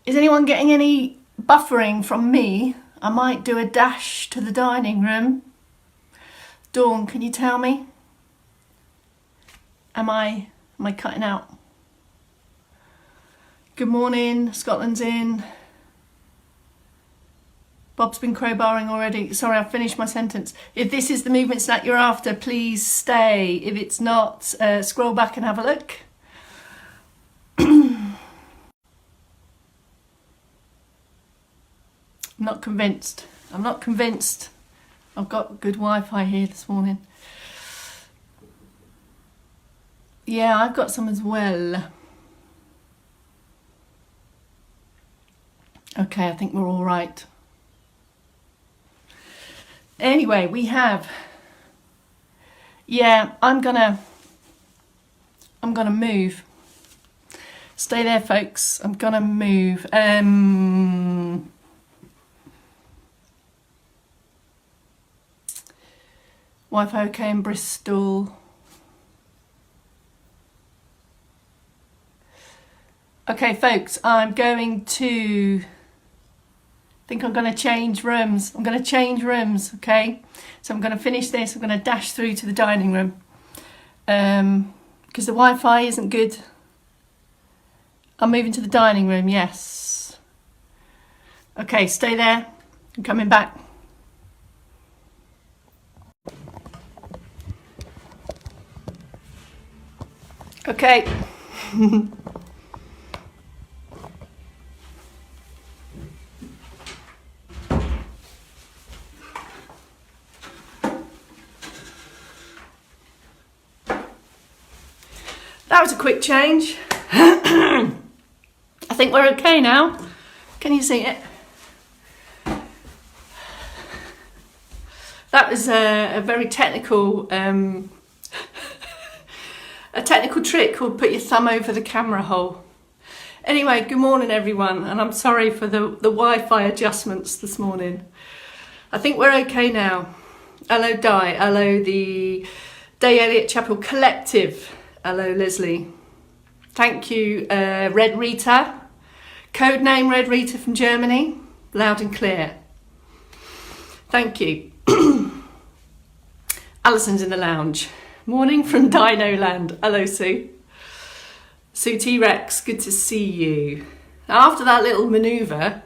Is anyone getting any buffering from me? I might do a dash to the dining room. Dawn, can you tell me? Am I cutting out? Good morning, Scotland's in. Bob's been crowbarring already. Sorry, I've finished my sentence. If this is the movement snack you're after, please stay. If it's not, scroll back and have a look. I'm not convinced. I'm not convinced. I've got good Wi-Fi here this morning. Yeah, I've got some as well. Okay, I think we're all right. Anyway, we have, yeah, I'm gonna move. Stay there, folks. I'm gonna move. Wi-Fi okay in Bristol. Okay, folks, I'm going to change rooms. Okay? So I'm going to finish this. I'm going to dash through to the dining room because the Wi-Fi isn't good. I'm moving to the dining room, yes. Okay, stay there. I'm coming back. Okay. That was a quick change. I think we're okay now. Can you see it? That was a very technical, a technical trick called put your thumb over the camera hole. Anyway, good morning everyone, and I'm sorry for the Wi-Fi adjustments this morning. I think we're okay now. Hello Di, hello the Day Elliott Chapel Collective. Hello, Leslie. Thank you, Red Rita. Codename Red Rita from Germany. Loud and clear. Thank you. Alison's in the lounge. Morning from Dino Land. Hello, Sue. Sue T-Rex, good to see you. Now, after that little manoeuvre,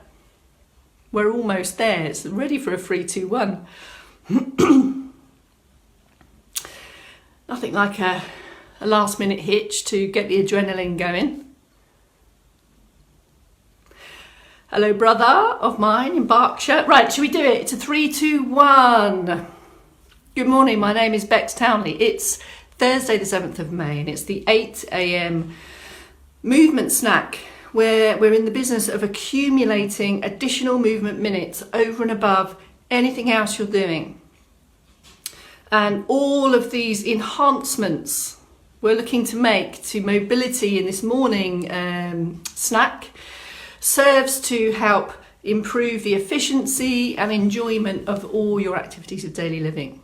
we're almost there. It's ready for a 3, 2, 1. Nothing like a last minute hitch to get the adrenaline going. Hello brother of mine in Berkshire. Right, should we do it? It's a 3, 2, 1. Good morning, my name is Bex Townley. It's Thursday the 7th of May and it's the 8 a.m. movement snack where we're in the business of accumulating additional movement minutes over and above anything else you're doing. And all of these enhancements we're looking to make to mobility in this morning snack serves to help improve the efficiency and enjoyment of all your activities of daily living.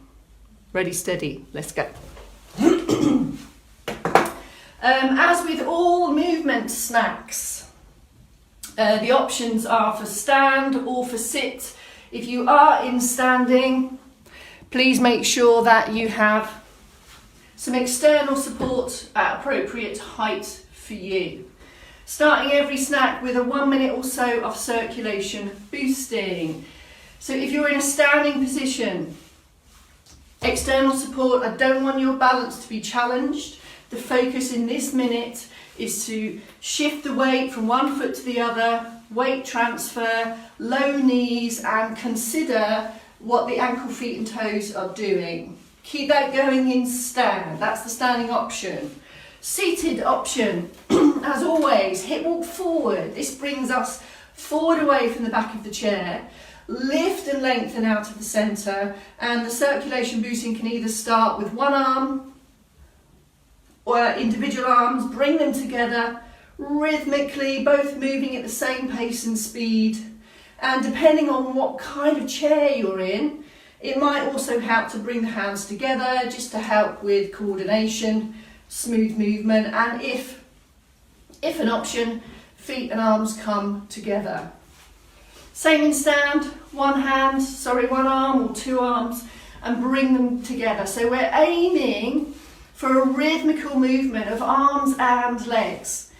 Ready, steady, let's go. As with all movement snacks, the options are for stand or for sit. If you are in standing, please make sure that you have some external support at appropriate height for you. Starting every snack with a 1 minute or so of circulation boosting. So if you're in a standing position, external support, I don't want your balance to be challenged. The focus in this minute is to shift the weight from one foot to the other, weight transfer, low knees, and consider what the ankle, feet and toes are doing. Keep that going in stand. That's the standing option. Seated option, as always, hip walk forward. This brings us forward away from the back of the chair. Lift and lengthen out of the centre, and the circulation boosting can either start with one arm or individual arms. Bring them together rhythmically, both moving at the same pace and speed. And depending on what kind of chair you're in, it might also help to bring the hands together just to help with coordination, smooth movement, and if an option, feet and arms come together. Same in stand, one arm or two arms, and bring them together. So we're aiming for a rhythmical movement of arms and legs,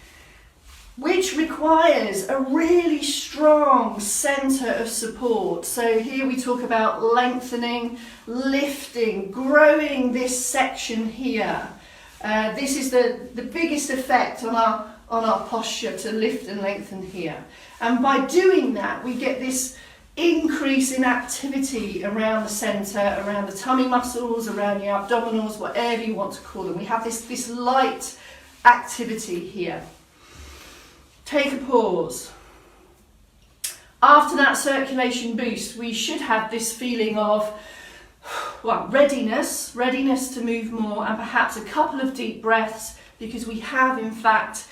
which requires a really strong centre of support. So here we talk about lengthening, lifting, growing this section here. This is the biggest effect on our posture, to lift and lengthen here. And by doing that, we get this increase in activity around the centre, around the tummy muscles, around the abdominals, whatever you want to call them. We have this light activity here. Take a pause. After that circulation boost, we should have this feeling of readiness to move more, and perhaps a couple of deep breaths, because we have in fact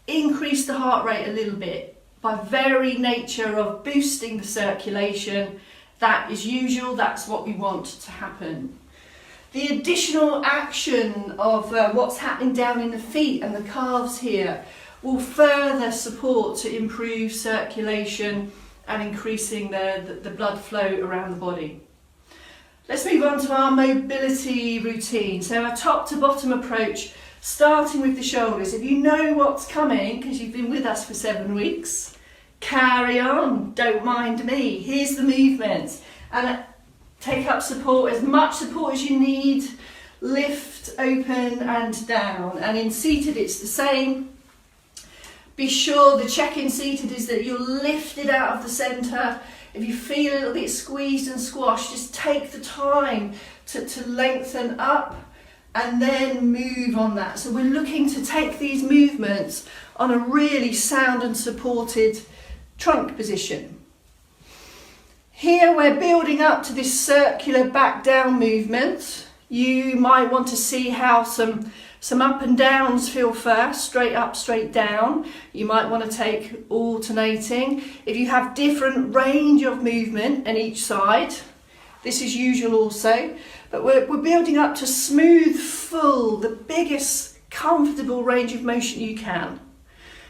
increased the heart rate a little bit by very nature of boosting the circulation. That is usual, that's what we want to happen. The additional action of what's happening down in the feet and the calves here will further support to improve circulation and increasing the blood flow around the body. Let's move on to our mobility routine. So our top to bottom approach, starting with the shoulders. If you know what's coming, because you've been with us for 7 weeks, carry on, don't mind me. Here's the movement. And take up support, as much support as you need. Lift, open and down. And in seated it's the same. Be sure the check-in seated is that you're lifted out of the centre. If you feel a little bit squeezed and squashed, just take the time to lengthen up and then move on that. So we're looking to take these movements on a really sound and supported trunk position. Here we're building up to this circular back down movement. You might want to see how some up and downs feel first, straight up, straight down. You might want to take alternating. If you have different range of movement in each side, this is usual also, but we're building up to smooth, full, the biggest comfortable range of motion you can.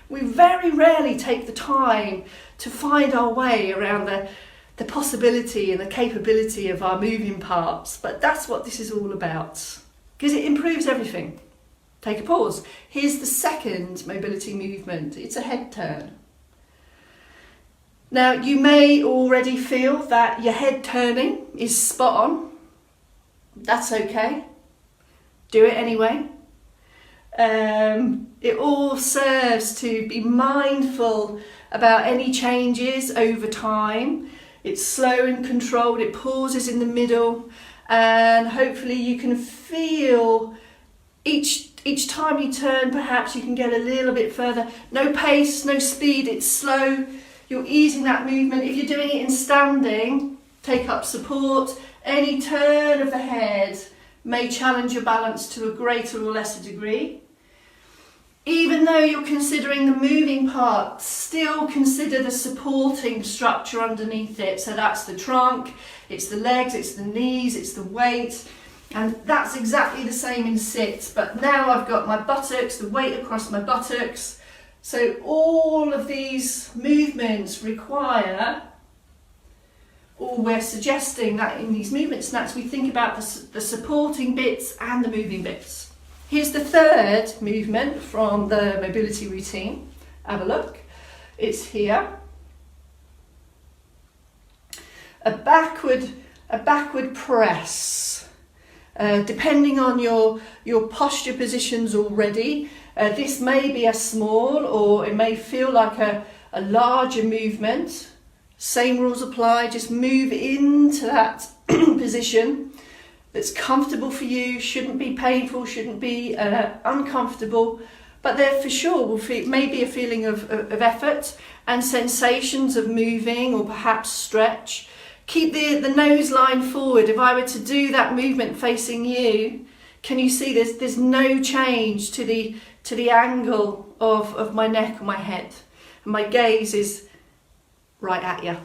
We very rarely take the time to find our way around the possibility and the capability of our moving parts, but that's what this is all about, because it improves everything. Take a pause. Here's the second mobility movement. It's a head turn. Now you may already feel that your head turning is spot on. That's okay. Do it anyway. It all serves to be mindful about any changes over time. It's slow and controlled. It pauses in the middle, and hopefully you can feel each time you turn, perhaps you can get a little bit further. No pace, no speed, it's slow. You're easing that movement. If you're doing it in standing, take up support. Any turn of the head may challenge your balance to a greater or lesser degree. Even though you're considering the moving part, still consider the supporting structure underneath it. So that's the trunk, it's the legs, it's the knees, it's the weight. And that's exactly the same in sit, but now I've got my buttocks, the weight across my buttocks. So all of these movements require, or we're suggesting that in these movement snacks we think about the supporting bits and the moving bits. Here's the third movement from the mobility routine. Have a look. It's here. A backward press. Depending on your posture positions already, this may be a small or it may feel like a larger movement. Same rules apply, just move into that position that's comfortable for you, shouldn't be painful, shouldn't be uncomfortable, but there for sure will maybe a feeling of effort and sensations of moving or perhaps stretch. Keep the nose line forward. If I were to do that movement facing you, can you see there's no change to the angle of my neck or my head? And my gaze is right at you.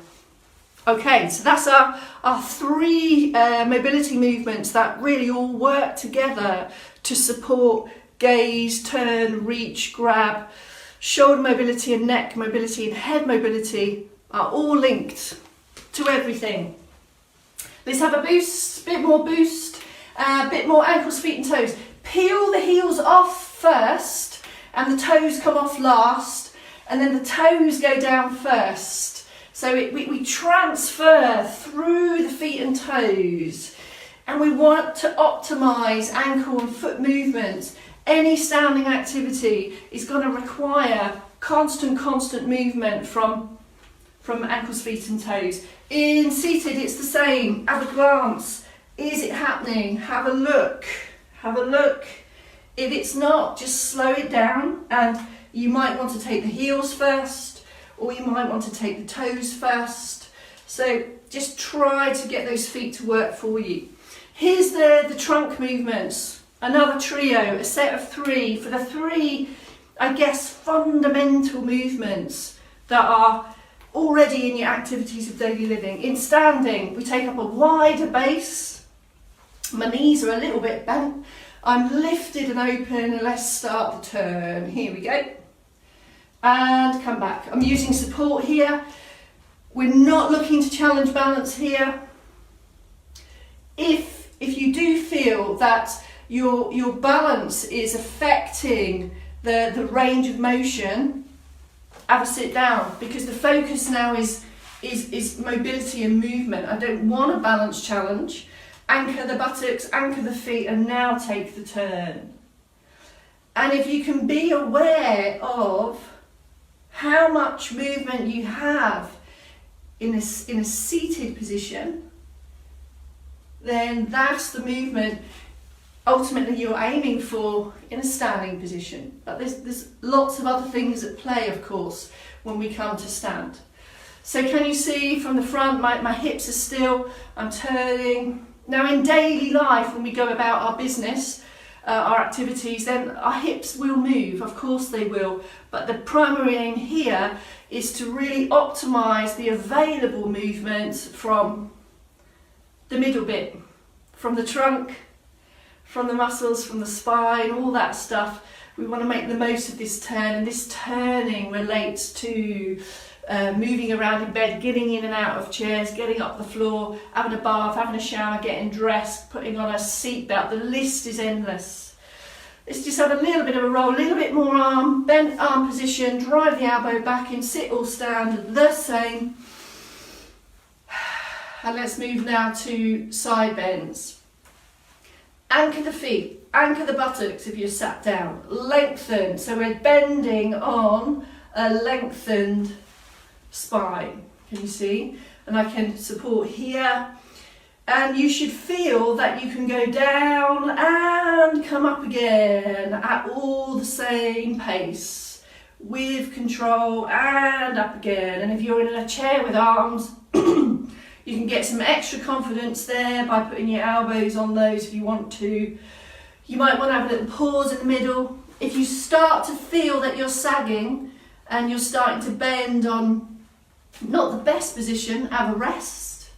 Okay, so that's our three mobility movements that really all work together to support gaze, turn, reach, grab, shoulder mobility and neck mobility and head mobility are all linked to everything. Let's have a boost, bit more boost, bit more ankles, feet and toes. Peel the heels off first and the toes come off last, and then the toes go down first. So we transfer through the feet and toes, and we want to optimise ankle and foot movement. Any standing activity is going to require constant movement from ankles, feet and toes. In seated, it's the same. Have a glance. Is it happening? Have a look. Have a look. If it's not, just slow it down, and you might want to take the heels first, or you might want to take the toes first. So just try to get those feet to work for you. Here's the trunk movements. Another trio, a set of 3 for the 3, I guess, fundamental movements that are already in your activities of daily living. In standing, we take up a wider base. My knees are a little bit bent. I'm lifted and open, and let's start the turn. Here we go. And come back. I'm using support here. We're not looking to challenge balance here. If you do feel that your balance is affecting the range of motion, have a sit down, because the focus now is mobility and movement. I don't want a balance challenge. Anchor the buttocks, anchor the feet, and now take the turn. And if you can be aware of how much movement you have in a seated position, then that's the movement ultimately you're aiming for in a standing position. But there's lots of other things at play, of course, when we come to stand. So can you see from the front, my hips are still, I'm turning. Now in daily life, when we go about our business, our activities, then our hips will move, of course they will, but the primary aim here is to really optimise the available movement from the middle bit, from the trunk, from the muscles, from the spine, all that stuff. We want to make the most of this turn, and this turning relates to moving around in bed, getting in and out of chairs, getting up the floor, having a bath, having a shower, getting dressed, putting on a seatbelt. The list is endless. Let's just have a little bit of a roll, a little bit more arm, bent arm position, drive the elbow back in, sit or stand, the same. And let's move now to side bends. Anchor the feet, anchor the buttocks if you're sat down, lengthen. So we're bending on a lengthened spine, can you see? And I can support here, and you should feel that you can go down and come up again at all the same pace, with control, and up again. And if you're in a chair with arms, you can get some extra confidence there by putting your elbows on those if you want to. You might want to have a little pause in the middle. If you start to feel that you're sagging and you're starting to bend on not the best position, have a rest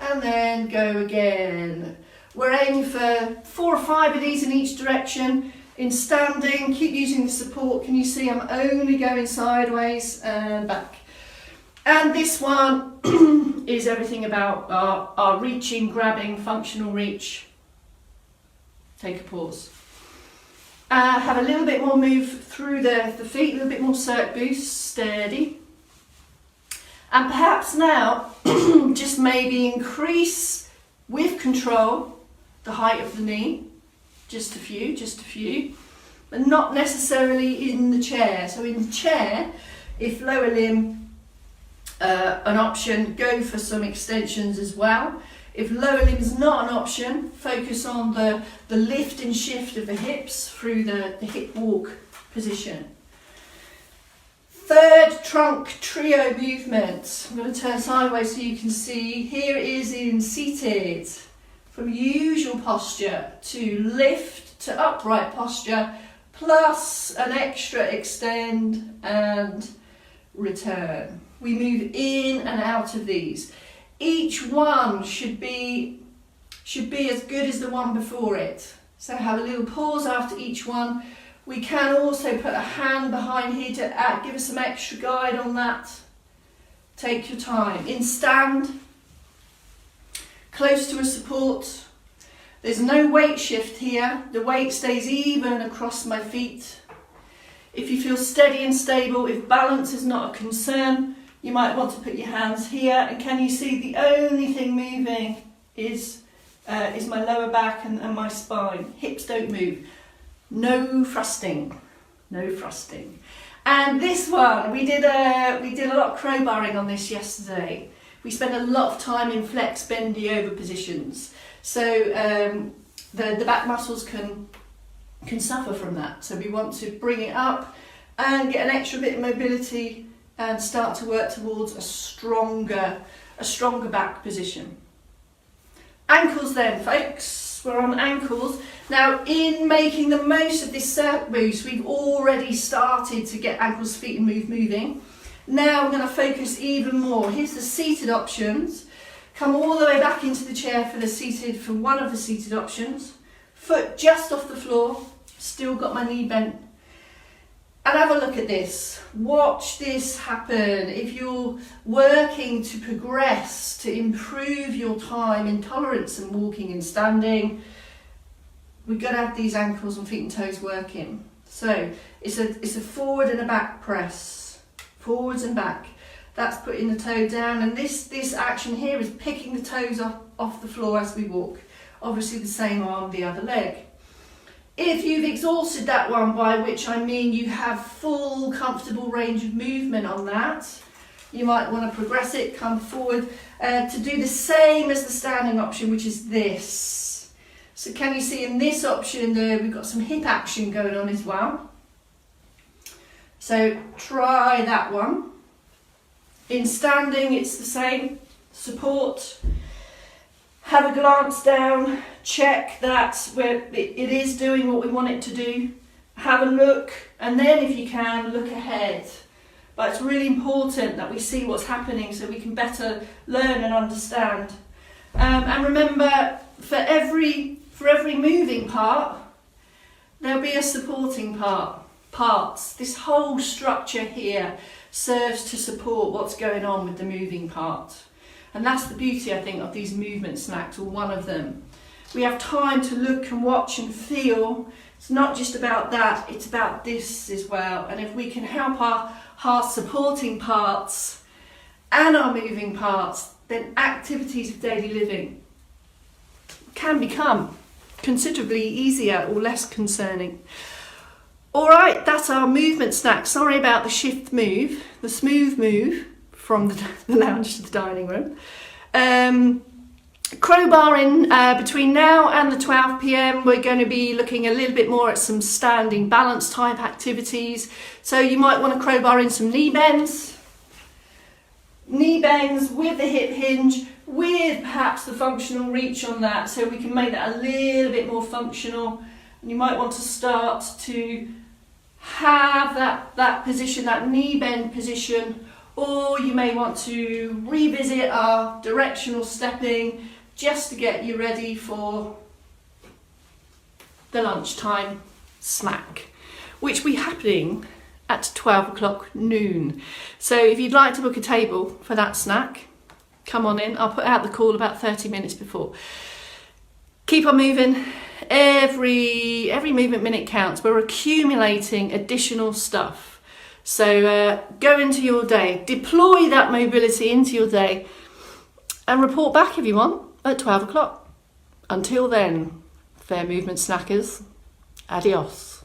and then go again. We're aiming for 4 or 5 of these in each direction. In standing, keep using the support. Can you see I'm only going sideways and back? And this one is everything about our reaching, grabbing, functional reach. Take a pause. Have a little bit more move through the feet, a little bit more circ boost, steady. And perhaps now, just maybe increase with control the height of the knee. Just a few, but not necessarily in the chair. So in the chair, if lower limb, an option, go for some extensions as well. If lower limb is not an option, focus on the lift and shift of the hips through the hip walk position. Third trunk trio movement. I'm going to turn sideways so you can see. Here it is in seated. From usual posture to lift to upright posture, plus an extra extend and return. We move in and out of these. Each one should be as good as the one before it. So have a little pause after each one. We can also put a hand behind here to give us some extra guide on that. Take your time. In stand, close to a support. There's no weight shift here. The weight stays even across my feet. If you feel steady and stable, if balance is not a concern, you might want to put your hands here. And can you see the only thing moving is my lower back and my spine. Hips don't move. No thrusting. No thrusting. And this one, we did a lot of crowbarring on this yesterday. We spent a lot of time in flex bendy over positions. So the back muscles can suffer from that. So we want to bring it up and get an extra bit of mobility and start to work towards a stronger back position. Ankles then, folks. We're on ankles. Now, in making the most of this circuit boost, we've already started to get ankles, feet and moving. Now we're going to focus even more. Here's the seated options. Come all the way back into the chair for one of the seated options. Foot just off the floor. Still got my knee bent. And have a look at this. Watch this happen. If you're working to progress, to improve your time in tolerance and walking and standing, we've got to have these ankles and feet and toes working. So it's a forward and a back press. Forwards and back. That's putting the toe down. And this action here is picking the toes off the floor as we walk. Obviously the same on the other leg. If you've exhausted that one, by which I mean you have full comfortable range of movement on that, you might want to progress it, come forward to do the same as the standing option, which is this. So can you see in this option there we've got some hip action going on as well. So try that one. In standing it's the same, support. Have a glance down, check that it is doing what we want it to do. Have a look, and then if you can, look ahead. But it's really important that we see what's happening so we can better learn and understand. And remember, for every moving part, there'll be a supporting parts. This whole structure here serves to support what's going on with the moving part. And that's the beauty, I think, of these movement snacks, or one of them. We have time to look and watch and feel. It's not just about that, it's about this as well. And if we can help our supporting parts and our moving parts, then activities of daily living can become considerably easier or less concerning. All right, that's our movement snack. Sorry about the shift move, the smooth move from the lounge to the dining room. Crowbar in between now and the 12 p.m. we're going to be looking a little bit more at some standing balance type activities. So you might want to crowbar in some knee bends with the hip hinge, with perhaps the functional reach on that, so we can make that a little bit more functional. And you might want to start to have that position, that knee bend position. Or you may want to revisit our directional stepping just to get you ready for the lunchtime snack, which will be happening at 12 o'clock noon. So if you'd like to book a table for that snack, come on in. I'll put out the call about 30 minutes before. Keep on moving. Every movement minute counts. We're accumulating additional stuff. So go into your day, deploy that mobility into your day, and report back if you want at 12 o'clock. Until then, fair movement snackers, adios.